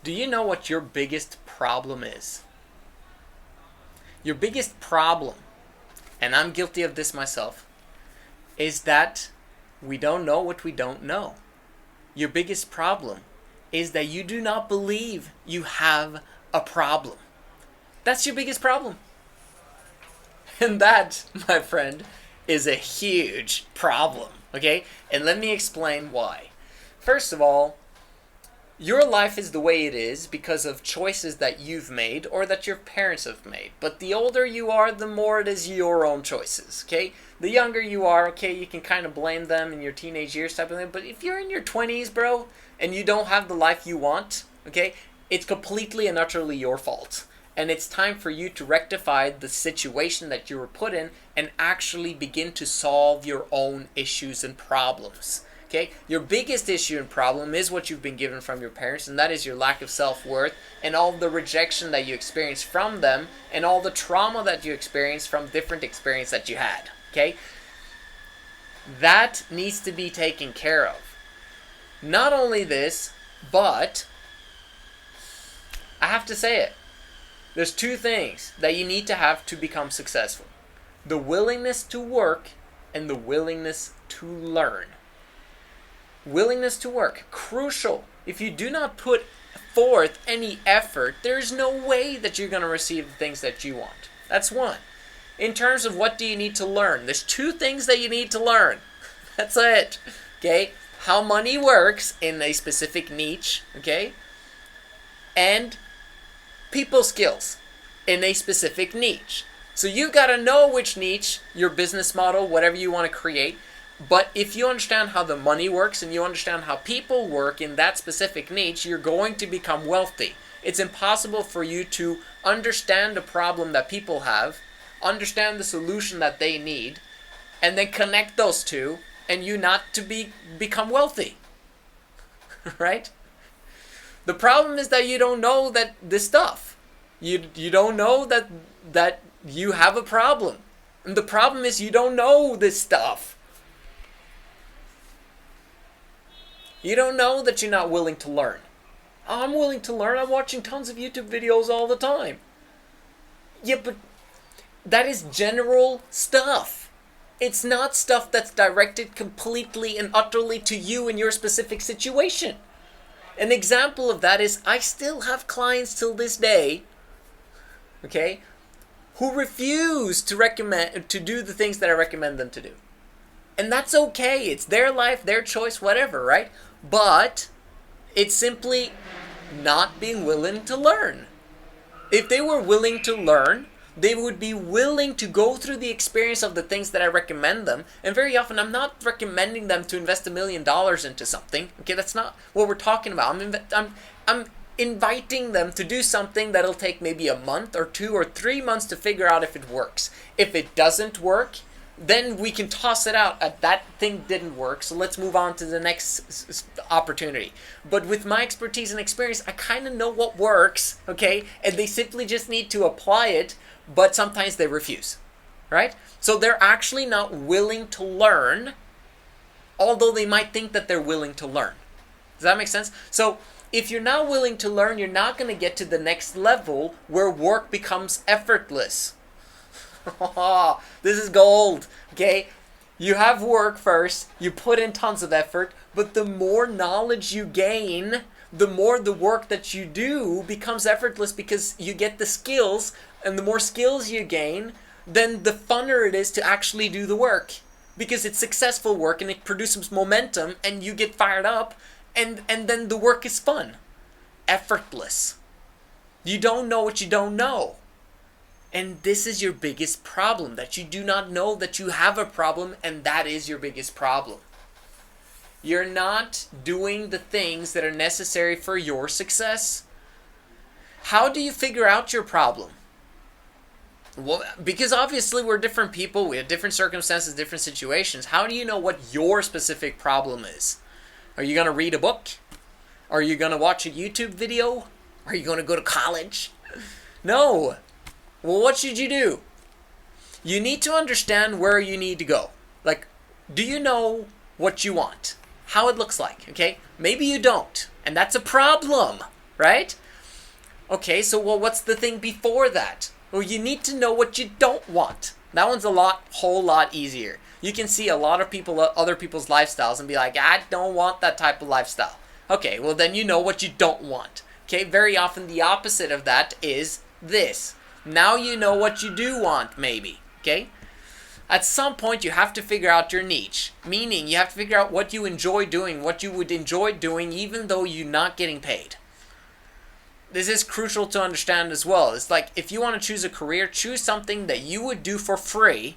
Do you know what your biggest problem is? Your biggest problem, and I'm guilty of this myself, is that we don't know what we don't know. Your biggest problem is that you do not believe you have a problem. That's your biggest problem. And that, my friend, is a huge problem, okay? And let me explain why. First of all, your life is the way it is because of choices that you've made or that your parents have made. But the older you are, the more it is your own choices, okay? The younger you are, okay, you can kind of blame them in your teenage years type of thing. But if you're in your 20s, bro, and you don't have the life you want, okay, it's completely and utterly your fault. And it's time for you to rectify the situation that you were put in and actually begin to solve your own issues and problems. Okay? Your biggest issue and problem is what you've been given from your parents, and that is your lack of self-worth and all the rejection that you experience from them and all the trauma that you experience from different experiences that you had. Okay? That needs to be taken care of. Not only this, but I have to say it. There's two things that you need to have to become successful. The willingness to work and the willingness to learn. Willingness to work, crucial. If you do not put forth any effort, there's no way that you're going to receive the things that you want. That's one. In terms of what do you need to learn, there's two things that you need to learn. That's it. Okay? How money works in a specific niche, okay? And people skills in a specific niche. So you got to know which niche, your business model, whatever you want to create. But if you understand how the money works and you understand how people work in that specific niche, you're going to become wealthy. It's impossible for you to understand the problem that people have, understand the solution that they need, and then connect those two, and you not to become wealthy. Right? The problem is that you don't know that this stuff. You don't know that you have a problem. And the problem is you don't know this stuff. You don't know that you're not willing to learn. I'm willing to learn. I'm watching tons of YouTube videos all the time. Yeah, but that is general stuff. It's not stuff that's directed completely and utterly to you in your specific situation. An example of that is I still have clients till this day, okay, who refuse to do the things that I recommend them to do. And that's okay. It's their life, their choice, whatever, right? But it's simply not being willing to learn. If they were willing to learn, they would be willing to go through the experience of the things that I recommend them. And very often, I'm not recommending them to invest $1 million into something. Okay, that's not what we're talking about. I'm inviting them to do something that'll take maybe a month or 2 or 3 months to figure out if it works. If it doesn't work, then we can toss it out. That thing didn't work, so let's move on to the next opportunity. But with my expertise and experience, I kind of know what works, okay? And they simply just need to apply it, but sometimes they refuse, right? So they're actually not willing to learn, although they might think that they're willing to learn. Does that make sense? So if you're not willing to learn, you're not going to get to the next level where work becomes effortless. This is gold, okay? You have work first, you put in tons of effort, but the more knowledge you gain, the more the work that you do becomes effortless because you get the skills, and the more skills you gain, then the funner it is to actually do the work because it's successful work and it produces momentum and you get fired up and then the work is fun. Effortless. You don't know what you don't know. And this is your biggest problem, that you do not know that you have a problem, and that is your biggest problem. You're not doing the things that are necessary for your success. How do you figure out your problem? Well, because obviously we're different people, we have different circumstances, different situations. How do you know what your specific problem is? Are you going to read a book? Are you going to watch a YouTube video? Are you going to go to college? No. Well, what should you do? You need to understand where you need to go. Like, do you know what you want? How it looks like, okay? Maybe you don't, and that's a problem. right? Okay, so well, what's the thing before that? Well, you need to know what you don't want. That one's whole lot easier. You can see a lot of people, other people's lifestyles and be like, I don't want that type of lifestyle. Okay, well then you know what you don't want. Okay, very often the opposite of that is this. Now you know what you do want, maybe. Okay? At some point you have to figure out your niche. Meaning you have to figure out what you enjoy doing, what you would enjoy doing even though you're not getting paid. This is crucial to understand as well. It's like if you want to choose a career, choose something that you would do for free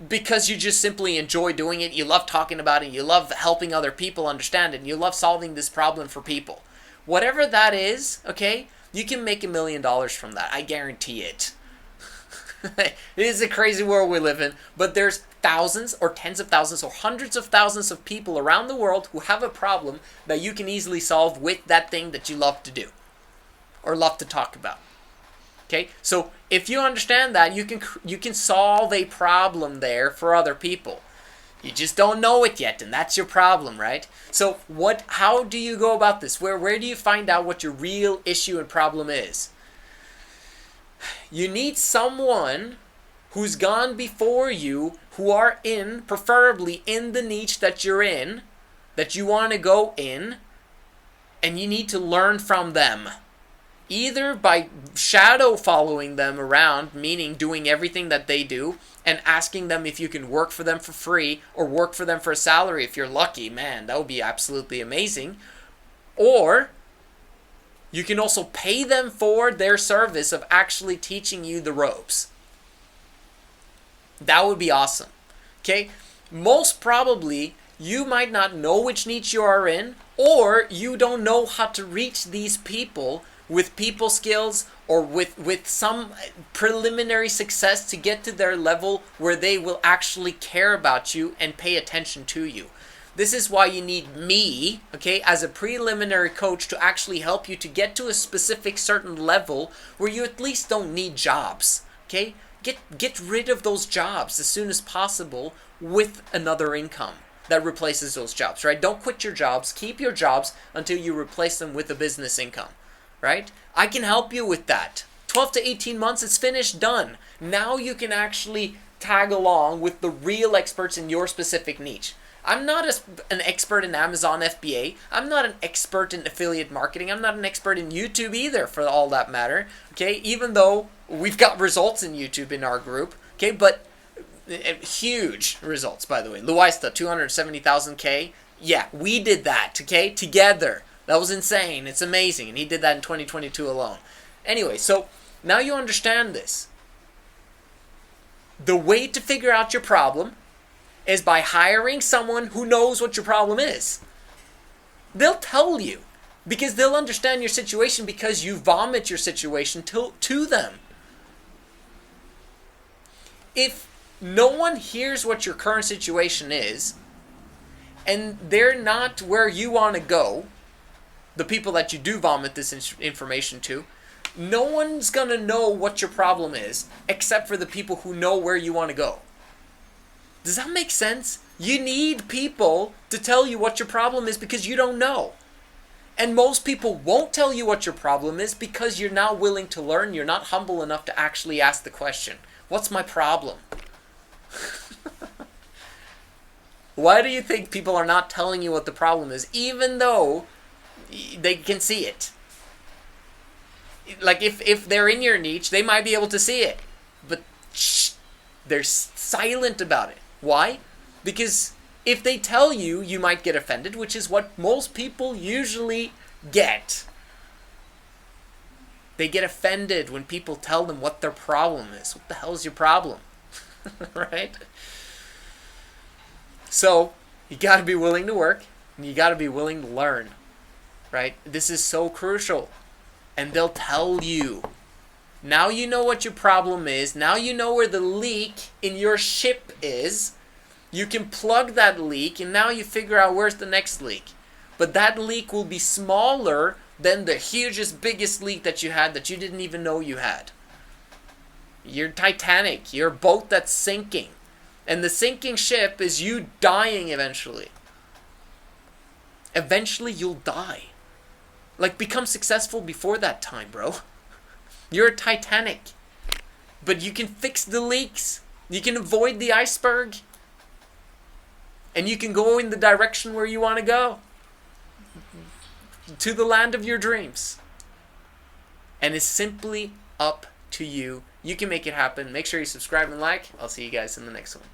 because you just simply enjoy doing it, you love talking about it, you love helping other people understand it, and you love solving this problem for people. Whatever that is, okay, you can make $1 million from that. I guarantee it. It is a crazy world we live in, but there's thousands or tens of thousands or hundreds of thousands of people around the world who have a problem that you can easily solve with that thing that you love to do or love to talk about. Okay, so if you understand that, you can solve a problem there for other people. You just don't know it yet, and that's your problem, right? So how do you go about this? Where do you find out what your real issue and problem is? You need someone who's gone before you, who are preferably in the niche that you're in, that you want to go in, and you need to learn from them. Either by shadow following them around, meaning doing everything that they do, and asking them if you can work for them for free, or work for them for a salary if you're lucky. Man, that would be absolutely amazing. Or you can also pay them for their service of actually teaching you the ropes. That would be awesome. Okay? Most probably, you might not know which niche you are in, or you don't know how to reach these people with people skills or with some preliminary success to get to their level where they will actually care about you and pay attention to you. This is why you need me, okay, as a preliminary coach to actually help you to get to a specific certain level where you at least don't need jobs, okay? Get rid of those jobs as soon as possible with another income that replaces those jobs, right? Don't quit your jobs. Keep your jobs until you replace them with a business income. Right? I can help you with that. 12 to 18 months, it's finished, done. Now you can actually tag along with the real experts in your specific niche. I'm not an expert in Amazon FBA. I'm not an expert in affiliate marketing. I'm not an expert in YouTube either, for all that matter. Okay, even though we've got results in YouTube in our group. Okay, but huge results, by the way. Luista, 270,000K. Yeah, we did that, okay, together. That was insane. It's amazing. And he did that in 2022 alone. Anyway, so now you understand this. The way to figure out your problem is by hiring someone who knows what your problem is. They'll tell you because they'll understand your situation because you vomit your situation to them. If no one hears what your current situation is and they're not where you want to go, the people that you do vomit this information to, no one's going to know what your problem is except for the people who know where you want to go. Does that make sense? You need people to tell you what your problem is because you don't know. And most people won't tell you what your problem is because you're not willing to learn. You're not humble enough to actually ask the question, what's my problem? Why do you think people are not telling you what the problem is, even though they can see it? Like if they're in your niche, they might be able to see it, but they're silent about it. Why? Because if they tell you, you might get offended, which is what most people usually get. They get offended when people tell them what their problem is. What the hell is your problem? Right? So, you got to be willing to work, and you got to be willing to learn. Right? This is so crucial. And they'll tell you. Now you know what your problem is. Now you know where the leak in your ship is. You can plug that leak, and now you figure out where's the next leak. But that leak will be smaller than the hugest, biggest leak that you had that you didn't even know you had. You're Titanic. You're a boat that's sinking. And the sinking ship is you dying eventually. Eventually you'll die. Like, become successful before that time, bro. You're a Titanic. But you can fix the leaks. You can avoid the iceberg. And you can go in the direction where you want to go. To the land of your dreams. And it's simply up to you. You can make it happen. Make sure you subscribe and like. I'll see you guys in the next one.